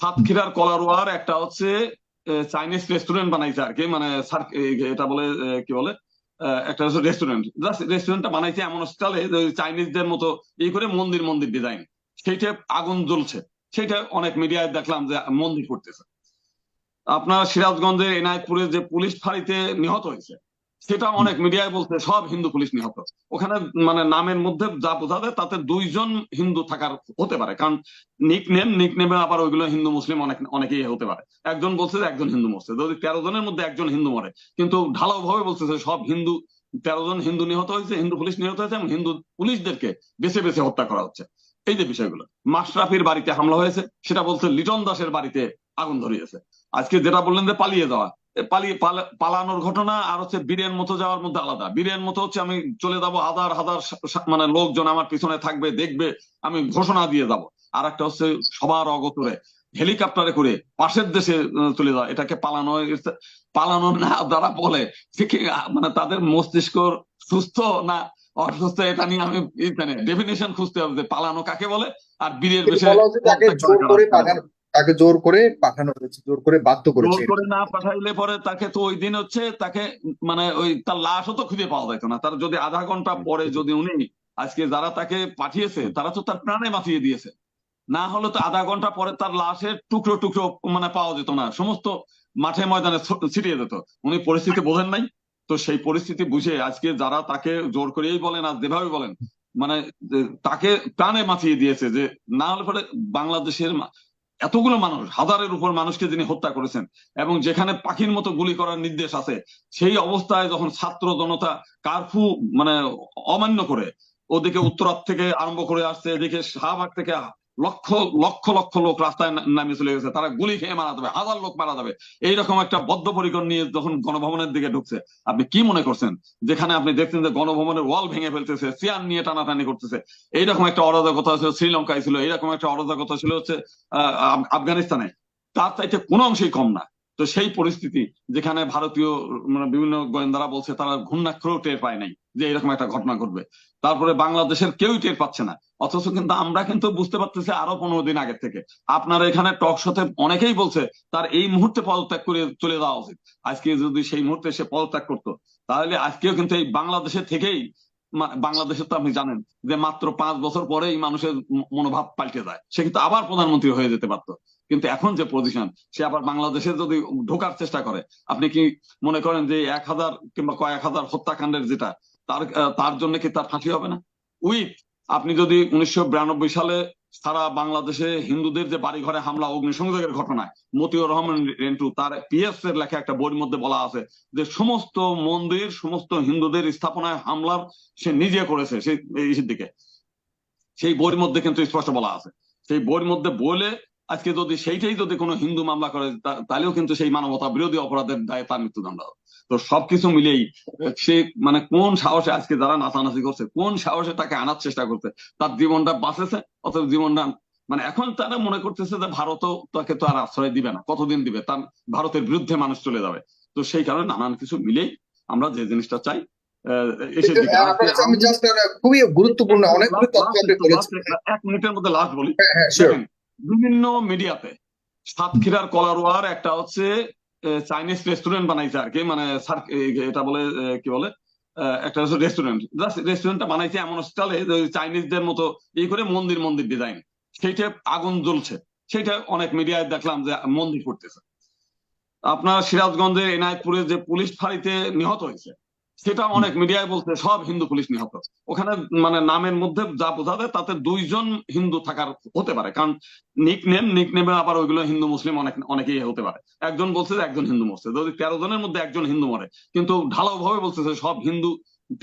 সাতক্ষীরার কলারোয়ার একটা হচ্ছে চাইনিজ রেস্টুরেন্ট বানাইছে আর কি, মানে এটা বলে কি বলে, একটা হচ্ছে রেস্টুরেন্ট, জাস্ট রেস্টুরেন্টটা বানাইছে এমন স্টাইলে চাইনিজদের মতো এই করে মন্দির মন্দির ডিজাইন। সেইটা আগুন জ্বলছে, সেটা অনেক মিডিয়ায় দেখলাম যে মন্দির করতেছে। আপনার সিরাজগঞ্জের এনায়েতপুরে যে পুলিশ ফাঁড়িতে নিহত হয়েছে, সেটা অনেক মিডিয়ায় বলছে সব হিন্দু পুলিশ নিহত। ওখানে মানে নামের মধ্যে যা বোঝা যায় তাতে দুইজন হিন্দু থাকার হতে পারে, কারণ নিক নেমে আবার ওইগুলো হিন্দু মুসলিম অনেকেই হতে পারে। একজন বলছে যে একজন হিন্দু মরছে, যদি 13 জনের মধ্যে একজন হিন্দু মরে, কিন্তু ঢালাও ভাবে বলছে যে সব হিন্দু, 13 জন হিন্দু নিহত হয়েছে, হিন্দু পুলিশ নিহত হয়েছে, এবং হিন্দু পুলিশদেরকে বেছে বেছে হত্যা করা হচ্ছে। এই যে বিষয়গুলো, মাশরাফির বাড়িতে হামলা হয়েছে, সেটা বলছে লিটন দাসের বাড়িতে আগুন ধরিয়েছে। আজকে যেটা বললেন যে পালিয়ে যাওয়া, পালানোর ঘটনা আর হচ্ছে বীরের মতো যাওয়ার মধ্যে আলাদা। বীরের মতো হচ্ছে আমি চলে যাব, হাজার হাজার মানে লোকজন আমার পিছনে থাকবে, দেখবে, আমি ঘোষণা দিয়ে যাব। আর একটা হচ্ছে সবার অগোচরে হেলিকপ্টারে করে পাশের দেশে চলে যাওয়া, এটাকে পালানো। পালানো না যারা বলে, সে কি মানে তাদের মস্তিষ্ক সুস্থ না অসুস্থ, এটা নিয়ে আমি ডেফিনেশন খুঁজতে হবে যে পালানো কাকে বলে, আর বীরের কিন্তু বেশে বলা হচ্ছে তাকে পদত্যাগ করে জোর করে কারা বলে। পাঠানো, তাকে জোর করে পাঠানো হয়েছে, জোর করে বাধ্য জোর করেছে করে এরকম। না পাঠাইলে পরে তাকে তো ওই দিন হচ্ছে তাকে মানে ওই তার লাশও তো খুঁজে পাওয়া যাইতো না। তার যদি আধা ঘন্টা পরে যদি উনি, আজকে যারা তাকে পাঠিয়েছে তারা তো তার প্রাণে বাঁচিয়ে দিয়েছে, না হলে তো আধা ঘন্টা পরে তার লাশের টুকরো টুকরো মানে পাওয়া যেত না, সমস্ত মাঠে ময়দানে ছিটিয়ে যেত। উনি পরিস্থিতি বোঝেন নাই। তো সেই পরিস্থিতি বুঝে আজকে যারা তাকে জোর করেই বলেন আর যেভাবে বলেন, মানে তাকে প্রাণে বাঁচিয়ে দিয়েছে, যে না হলে পরে বাংলাদেশের এতগুলো মানুষ, হাজারের উপর মানুষকে যিনি হত্যা করেছেন, এবং যেখানে পাখির মতো গুলি করার নির্দেশ আছে, সেই অবস্থায় যখন ছাত্র জনতা কারফিউ মানে অমান্য করে ওদিকে উত্তরাত থেকে আরম্ভ করে আসছে, এদিকে শাহবাগ থেকে লক্ষ লক্ষ লক্ষ লোক রাস্তায় নামিয়ে চলে গেছে, তারা গুলি খেয়ে মারা যাবে, হাজার লোক মারা যাবে, এইরকম একটা বদ্ধপরিকর নিয়ে যখন গণভবনের দিকে ঢুকছে, আপনি কি মনে করছেন? যেখানে আপনি দেখছেন যে গণভবনের ওয়াল ভেঙে ফেলতেছে, চেয়ার নিয়ে টানাটানি করতেছে, এইরকম একটা অরাজকতা ছিল শ্রীলঙ্কায়, ছিল এইরকম একটা অরাজকতা ছিল হচ্ছে আফগানিস্তানে, তার চাইতে কোনো অংশেই কম না। তো সেই পরিস্থিতি, যেখানে ভারতীয় মানে বিভিন্ন গোয়েন্দারা বলছে তারা ঘূর্ণাক্ষরেও টের পায় নাই যে এরকম একটা ঘটনা ঘটবে, তারপরে বাংলাদেশের কেউই টের পাচ্ছে না। অথচ কিন্তু আমরা কিন্তু বুঝতে পারতেছি আরো 15 দিন আগের থেকে। আপনার এখানে টক শোতে অনেকেই বলছে তার এই মুহূর্তে পদত্যাগ করে চলে যাওয়া উচিত। আজকে যদি সেই মুহূর্তে সে পদত্যাগ করতো, তাহলে আজকেও কিন্তু এই বাংলাদেশে থেকেই, বাংলাদেশে তো আপনি জানেন যে মাত্র 5 বছর পরেই মানুষের মনোভাব পাল্টে যায়, সে কিন্তু আবার প্রধানমন্ত্রী হয়ে যেতে পারতো। কিন্তু এখন যে পজিশন, সে আবার বাংলাদেশে যদি ঢোকার চেষ্টা করে, আপনি কি মনে করেন যে 1,000 কিংবা কয়েক হাজার হত্যাকাণ্ডের যেটা, তার জন্য কি তার ফাঁসি হবে না? উইথ, আপনি যদি 1992 সালে সারা বাংলাদেশে হিন্দুদের যে বাড়ি ঘরে হামলা অগ্নিসংযোগের ঘটনায়, মতিউর রহমান রেন্টু তার পিএস এর লেখা একটা বইয়ের মধ্যে বলা আছে যে সমস্ত মন্দির, সমস্ত হিন্দুদের স্থাপনায় হামলার সে নিজে করেছে সেই দিকে, সেই বইয়ের মধ্যে কিন্তু স্পষ্ট বলা আছে। সেই বইয়ের মধ্যে বলে আজকে যদি সেইটাই যদি কোনো হিন্দু মামলা করে, তাহলেও কিন্তু সেই মানবতা বিরোধী অপরাধের দায়ে তার মৃত্যুদণ্ড হবে। তো সবকিছু মিলেই সে মানে কোন সাহসে আজকে যারা নাচানাচি করছে, কোন সাহসে তাকে আনার চেষ্টা করছে, তার জীবনটা বাঁচেছে, অথচ জীবনটা মানে এখন তারা মনে করতেছে যে ভারতও তাকে তো আর আশ্রয় দিবে না, কতদিন দিবে, তার ভারতের বিরুদ্ধে মানুষ চলে যাবে। তো সেই কারণে নানান কিছু মিলেই আমরা যে জিনিসটা চাই, আহ, এসের কিন্তু দিকে আজকে আপনার কাছে আমি আওয়ামী লীগ। জাস্ট খুবই গুরুত্বপূর্ণ অনেকগুলো লাস্ট তথ্য লাস্ট আপনি একটু লাস্ট বলেছেন। হ্যাঁ, 1 মিনিটের মধ্যে লাস্ট বলি। হ্যাঁ, হ্যাঁ, শিওর। দেখেন, বিভিন্ন মিডিয়াতে সাতক্ষীরার কলারোয়ার একটা হচ্ছে চাইনিজ রেস্টুরেন্ট বানাইছে আর কি, মানে এটা বলে কি বলে, একটা হচ্ছে রেস্টুরেন্ট, জাস্ট রেস্টুরেন্টটা বানাইছে এমন স্টাইলে চাইনিজদের মতো এই করে মন্দির মন্দির ডিজাইন। সেইটা আগুন জ্বলছে, সেটা অনেক মিডিয়ায় দেখলাম যে মন্দির করতেছে। আপনার সিরাজগঞ্জের এনায়েতপুরে যে পুলিশ ফাঁড়িতে নিহত হয়েছে, সেটা অনেক মিডিয়ায় বলছে সব হিন্দু পুলিশ নিহত। ওখানে মানে নামের মধ্যে যা বোঝা যায় তাতে দুইজন হিন্দু থাকার হতে পারে, কারণ নিক নেমে আবার ওইগুলো হিন্দু মুসলিম অনেকেই হতে পারে। একজন বলছে যে একজন হিন্দু মরছে, যদি 13 জনের মধ্যে একজন হিন্দু মরে, কিন্তু ঢালাও ভাবে বলছে যে সব হিন্দু,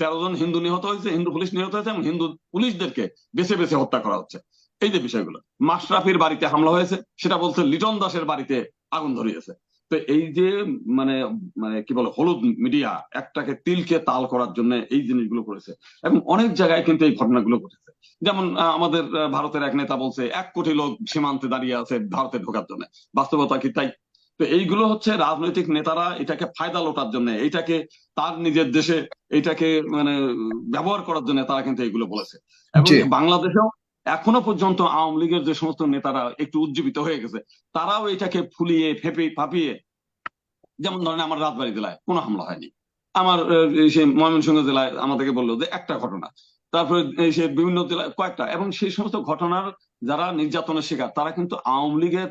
13 জন হিন্দু নিহত হয়েছে, হিন্দু পুলিশ নিহত হয়েছে, এবং হিন্দু পুলিশদেরকে বেছে বেছে হত্যা করা হচ্ছে। এই যে বিষয়গুলো, মাশরাফির বাড়িতে হামলা হয়েছে, সেটা বলছে লিটন দাসের বাড়িতে আগুন ধরিয়েছে। তো এই যে মানে মানে কি বলে, হলুদ মিডিয়া একটাকে তিলকে তাল করার জন্য এই জিনিসগুলো করেছে, এবং অনেক জায়গায় কিন্তু এই ঘটনাগুলো ঘটেছে। যেমন আমাদের ভারতের এক নেতা বলছে 1 কোটি লোক সীমান্তে দাঁড়িয়ে আছে ভারতে ঢোকার জন্য। বাস্তবতা কি তাই? তো এইগুলো হচ্ছে রাজনৈতিক নেতারা এটাকে ফায়দা লোটার জন্য, এইটাকে তার নিজের দেশে এইটাকে মানে ব্যবহার করার জন্য তারা কিন্তু এইগুলো বলেছে। এবং জি। বাংলাদেশেও এখনো পর্যন্ত আওয়ামী লীগের যে সমস্ত নেতারা একটু উজ্জীবিত হয়ে গেছে, তারাও এটাকে ফুলিয়ে ফাঁপিয়ে, যেমন ধরেন আমার রাজবাড়ী জেলায় কোনো হামলা হয়নি, আমার সে ময়মনসিংহ জেলায় আমাদেরকে বললো যে একটা ঘটনা, তারপরে সে বিভিন্ন জেলায় কয়েকটা, এবং সেই সমস্ত ঘটনার যারা নির্যাতনের শিকার তারা কিন্তু আওয়ামী লীগের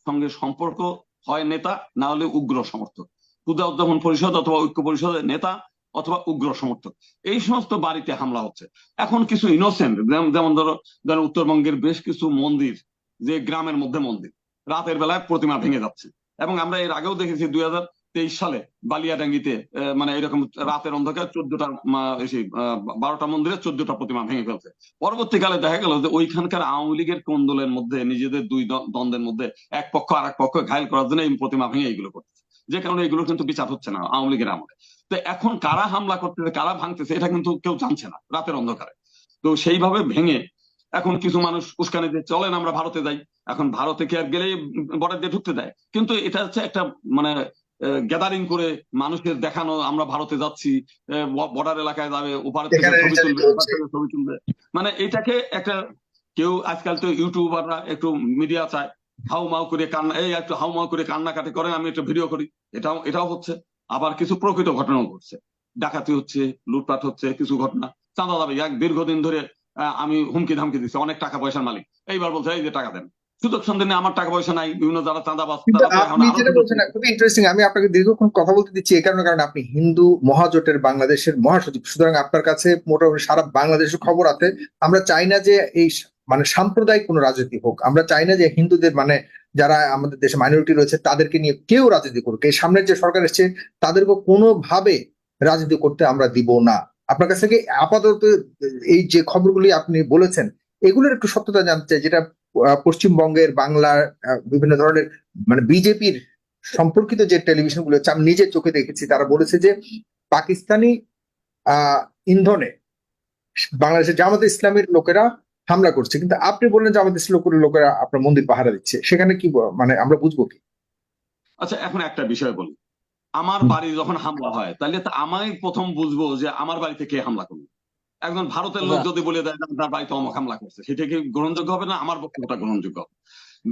সঙ্গে সম্পর্ক, হয় নেতা না হলে উগ্র সমর্থক, ক্ষুদা উদ্যাপন পরিষদ অথবা ঐক্য পরিষদের নেতা অথবা উগ্র সমর্থক, এই সমস্ত বাড়িতে হামলা হচ্ছে। এখন কিছু ইনোসেন্ট, যেমন ধরো উত্তরবঙ্গের বেশ কিছু মন্দির, যে গ্রামের মধ্যে মন্দির, রাতের বেলায় প্রতিমা ভেঙে যাচ্ছে, এবং আমরা এর আগেও দেখেছি 2023 সালে বালিয়াডাঙ্গিতে মানে এরকম রাতের অন্ধকার 14টা 12টা মন্দিরে 14টা প্রতিমা ভেঙে ফেলছে। পরবর্তীকালে দেখা গেল যে ওইখানকার আওয়ামী লীগের কোন্দলের মধ্যে, নিজেদের দুই দ্বন্দ্বের মধ্যে এক পক্ষ আর এক পক্ষ ঘায়ল করার জন্য এই প্রতিমা ভেঙে এইগুলো করতেছে, যে কারণে এগুলো কিন্তু বিচার হচ্ছে না আওয়ামী লীগের আমলে। তো এখন কারা হামলা করতেছে, কারা ভাঙতেছে, এটা কিন্তু কেউ জানছে না রাতের অন্ধকারে। তো সেইভাবে ভেঙে এখন কিছু মানুষ উস্কানি দিয়ে চলেন আমরা ভারতে যাই, এখন ভারতে কি আর গেলেই বর্ডার দিয়ে ঢুকতে দেয়? কিন্তু এটা হচ্ছে একটা মানে গ্যাদারিং করে মানুষের দেখানো, আমরা ভারতে যাচ্ছি, বর্ডার এলাকায় যাবে, ওপার থেকে এখানে ছবি তুলবে, নির্যাতিত ওপার হচ্ছে। থেকে ছবি তুলবে, মানে এটাকে একটা, কেউ আজকাল তো ইউটিউবাররা একটু মিডিয়া চায়, হাউ মাউ করে কান্না, এই একটু হাউ মাউ করে কান্নাকাটি করেন, আমি একটা ভিডিও করি, এটাও হচ্ছে। আবার কিছু প্রকৃত ঘটনাও ঘটছে, ডাকাতি হচ্ছে, লুটপাট হচ্ছে, কিছু ঘটনা, চাঁদা দাবি, এক দীর্ঘদিন ধরে আমি হুমকি ধামকি দিচ্ছি, অনেক টাকা পয়সার মালিক, এইবার বলছে এই যে টাকা দেন, সুযোগ সন্ধানে আমার টাকা পয়সা নাই, বিভিন্ন যারা চাঁদাবাজ কিন্তু তারা তো এখন আপনি আরো যেটা সুযোগ বলছেন না, পেয়েছে। খুবই ইন্টারেস্টিং। আমি আপনাকে দীর্ঘক্ষণ কথা বলতে দিচ্ছি এই কারণে, কারণ আপনি হিন্দু মহাজোটের বাংলাদেশের মহাসচিব, সুতরাং আপনার কাছে মোটামুটি সারা বাংলাদেশের খবর আছে। আমরা চাই না যে এই মানে সাম্প্রদায়িক কোনো রাজনীতি হোক, আমরা চাই না যে হিন্দুদের মানে যারা আমাদের দেশে মাইনরিটি রয়েছে তাদেরকে নিয়ে কেউ রাজনীতি করুক। এই সামনের যে সরকার এসছে তাদেরকে কোনোভাবে রাজনীতি করতে আমরা দিব না। আপনার কাছ থেকে আপাতত এই যে খবরগুলি আপনি বলেছেন এগুলোর একটু সত্যতা জানতে চাই, যেটা পশ্চিমবঙ্গের বাংলার বিভিন্ন ধরনের মানে বিজেপির সম্পর্কিত যে টেলিভিশন গুলো হচ্ছে, আমি নিজের চোখে দেখেছি, তারা বলেছে যে পাকিস্তানি ইন্ধনে বাংলাদেশের জামাতে ইসলামের লোকেরা হামলা করছে, কিন্তু আপনি বললেন জামাতে ইসলামের লোকেরা আপনার মন্দির পাহারা দিচ্ছে, সেখানে কি মানে আমরা বুঝবো কি? আচ্ছা, এখন একটা বিষয় বলি, আমার হুম, বাড়ি যখন হামলা হয় তাহলে তো আমি প্রথম বুঝবো যে আমার বাড়িতে কে হামলা করলো। একজন ভারতের লোক যদি বলে দেয় যে তার বাড়িতে অমুক হামলা করছে, সেটা কি গ্রহণযোগ্য হবে না? আমার বক্তব্যটা গ্রহণযোগ্য হবে।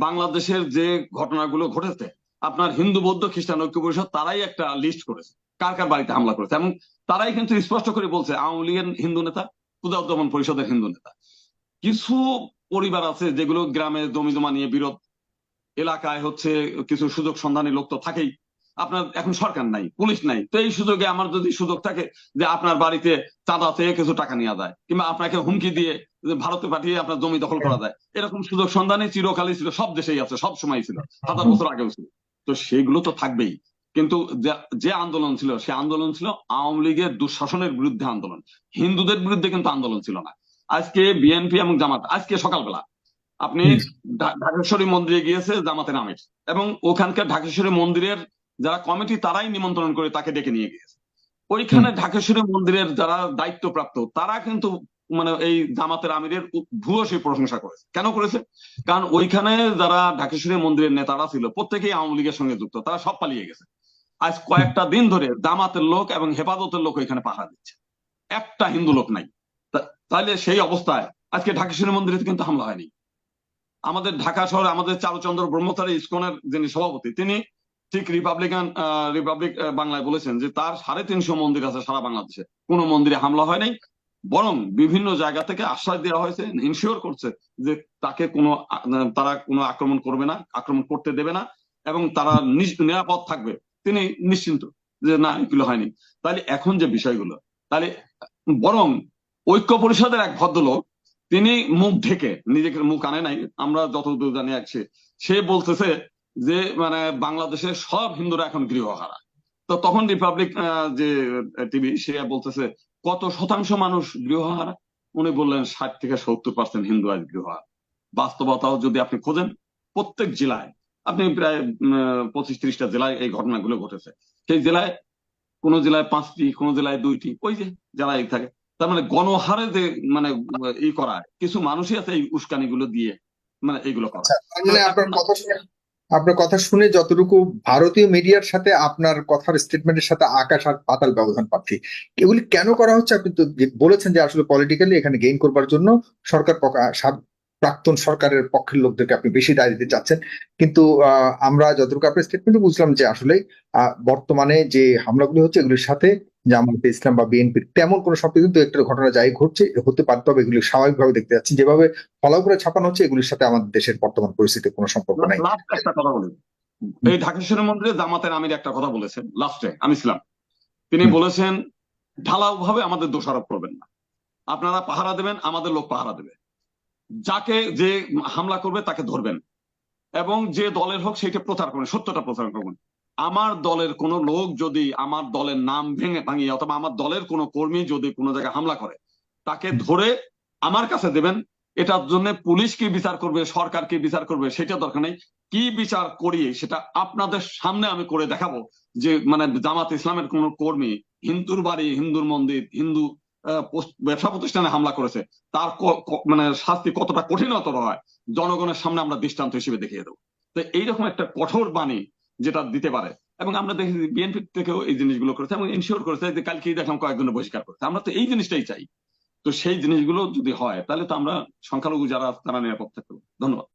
বাংলাদেশের যে ঘটনাগুলো ঘটেছে, আপনার হিন্দু বৌদ্ধ খ্রিস্টান ঐক্য পরিষদ তারাই একটা লিস্ট করেছে কার কার বাড়িতে হামলা করেছে, এবং তারাই কিন্তু স্পষ্ট করে বলছে আওয়ামী লীগের হিন্দু নেতা, ক্ষুদা উদ্দমন পরিষদের হিন্দু নেতা। কিছু পরিবার আছে যেগুলো গ্রামে জমি জমা নিয়ে বিরোধ, এলাকায় হচ্ছে কিছু সুযোগ সন্ধানী লোক তো থাকেই। আপনার এখন সরকার নাই, পুলিশ নাই, তো এই সুযোগে আমার যদি সুযোগ থাকে যে আপনার বাড়িতে চাঁদা চেয়ে কিছু টাকা নেওয়া যায়, কিংবা আপনাকে হুমকি দিয়ে ভারতে পাঠিয়ে আপনার জমি দখল করা যায়, এরকম সুযোগ সন্ধানী চিরকালই ছিল, সব দেশেই আছে, সব সময় ছিল, হাজার বছর আগেও ছিল। তো সেগুলো তো থাকবেই। কিন্তু যে আন্দোলন ছিল, সে আন্দোলন ছিল আওয়ামী লীগের দুঃশাসনের বিরুদ্ধে আন্দোলন, হিন্দুদের বিরুদ্ধে কিন্তু আন্দোলন ছিল না। আজকে বিএনপি এবং জামাত, আজকে সকালবেলা আপনি হুম, ঢাকেশ্বরী মন্দিরে গিয়েছে জামাতের আমির, এবং ওখানকার ঢাকেশ্বরী মন্দিরের যারা কমিটি তারাই নিমন্ত্রণ করে তাকে ডেকে নিয়ে গিয়েছে। হুম, ওইখানে ঢাকেশ্বরী মন্দিরের যারা দায়িত্বপ্রাপ্ত তারা কিন্তু মানে এই জামাতের আমিরের ভূয়সী প্রশংসা করেছে। কেন করেছে? কারণ ওইখানে যারা ঢাকেশ্বরী মন্দিরের নেতারা ছিল প্রত্যেকেই আওয়ামী লীগের সঙ্গে যুক্ত, তারা সব পালিয়ে গেছে। আজ হুম। কয়েকটা দিন ধরে জামাতের লোক এবং হেফাজতের লোক ওইখানে পাহারা দিচ্ছে, একটা হিন্দু লোক নাই। তাহলে সেই অবস্থায় আজকে ঢাকেশ্বরী মন্দিরে কিন্তু হামলা হয়নি। আমাদের ঢাকা শহরে আমাদের চারুচন্দ্র ব্রহ্মচারী ইসকনের যিনি সভাপতি, তিনি ঠিক রিপাবলিক বাংলায় বলেছেন যে তার 350 মন্দির আছে সারা বাংলাদেশে, কোনো মন্দিরে হামলা হয় নাই, বরং বিভিন্ন জায়গা থেকে আশ্বাস দেওয়া হয়েছে, ইনশিওর করছে যে তাকে তারা কোনো আক্রমণ করবে না, আক্রমণ করতে দেবে না, এবং তারা নিরাপদ থাকবে। তিনি নিশ্চিন্ত যে না, এগুলো হয়নি। তাহলে এখন যে বিষয়গুলো, তাহলে বরং ঐক্য পরিষদের এক ভদ্রলোক, তিনি মুখ ঢেকে, নিজেকে মুখ আনে নাই, আমরা যতদূর জানি আছে, সে বলতেছে যে মানে বাংলাদেশের সব হিন্দুরা এখন গৃহহারা। তো তখন রিপাবলিক যে টিভি, সে বলতেছে কত শতাংশ মানুষ গৃহহারা? উনি বললেন 60 থেকে 70% হিন্দু আজ গৃহহারা। বাস্তবতাও যদি আপনি খোঁজেন, প্রত্যেক জেলায় আপনি প্রায় 25-30টা জেলায় এই ঘটনাগুলো ঘটেছে। সেই জেলায় কোন জেলায় 5টি, কোন জেলায় 2টি, ওই যে যারা এই থাকে। তার মানে গণহারে যে মানে ই করা, কিছু মানুষই আছে এই উস্কানিগুলো দিয়ে মানে এইগুলো করা। আচ্ছা, তার তো মানে আপনার এখন কথা শুনে আপনার কথা শুনে যতটুকু ভারতীয় মিডিয়ার সাথে আপনার কথার স্টেটমেন্টের সাথে আকাশ আর পাতাল ব্যবধান পাচ্ছি। এগুলি কেন করা হচ্ছে? আপনি তো বলেছেন যে আসলে পলিটিক্যালি এখানে গেইন করবার জন্য সরকার প্রাক্তন সরকারের পক্ষের লোকদেরকে আপনি বেশি দায় দিতে চাচ্ছেন। কিন্তু আমরা যতটুকু আপনার স্টেটমেন্টে বুঝলাম যে আসলে বর্তমানে যে হামলাগুলি হচ্ছে এগুলির সাথে জামায়াতে ইসলাম বা বিএনপির তেমন কোনো সম্পর্ক, কিন্তু একটা ঘটনা যাই ঘটছে হতে পারত, তবে এগুলি স্বাভাবিকভাবে দেখতে যাচ্ছি যেভাবে ফলাফলে ছাপানো হচ্ছে এগুলির সাথে আমাদের দেশের বর্তমান পরিস্থিতির কোনো সম্পর্ক নাই। লাস্ট একটা কথা বলি, এই ঢাকেশ্বরী মন্দিরে জামাতের আমির একটা কথা বলেছেন লাস্টে, আমি ছিলাম, তিনি হুম। বলেছেন ঢালাও ভাবে আমাদের দোষারোপ করবেন না, আপনারা পাহারা দেবেন, আমাদের লোক পাহারা দেবে, যাকে যে হামলা করবে তাকে ধরবেন, এবং যে দলের হোক সেটা প্রচার করবেন, সত্যটা প্রচার করবেন। আমার দলের কোনো লোক যদি আমার দলের নাম ভেঙে ভাঙিয়ে অথবা আমার দলের কোনো কর্মী যদি কোনো জায়গায় হামলা করে, তাকে ধরে আমার কাছে দেবেন। এটার জন্য পুলিশ কি বিচার করবে, সরকার কি বিচার করবে, সেটা দরকার নেই। কি বিচার করিয়ে সেটা আপনাদের সামনে আমি করে দেখাবো, যে মানে জামাত ইসলামের কোন কর্মী হিন্দুর বাড়ি, হিন্দুর মন্দির, হিন্দু ব্যবসা প্রতিষ্ঠানে হামলা করেছে, তার মানে শাস্তি কতটা কঠিনতর হয় জনগণের সামনে আমরা দৃষ্টান্ত হিসেবে দেখিয়ে দেবো। তো এইরকম একটা কঠোর বাণী যেটা দিতে পারে, এবং আমরা দেখি বিএনপি থেকেও এই জিনিসগুলো করেছে এবং ইনশিওর করেছে, যে কালকেই দেখলাম কয়েকজনের বহিষ্কার করেছে। আমরা তো এই জিনিসটাই চাই। তো সেই জিনিসগুলো যদি হয় তাহলে তো আমরা সংখ্যালঘু যারা তারা নিরাপদ থাকবো। ধন্যবাদ।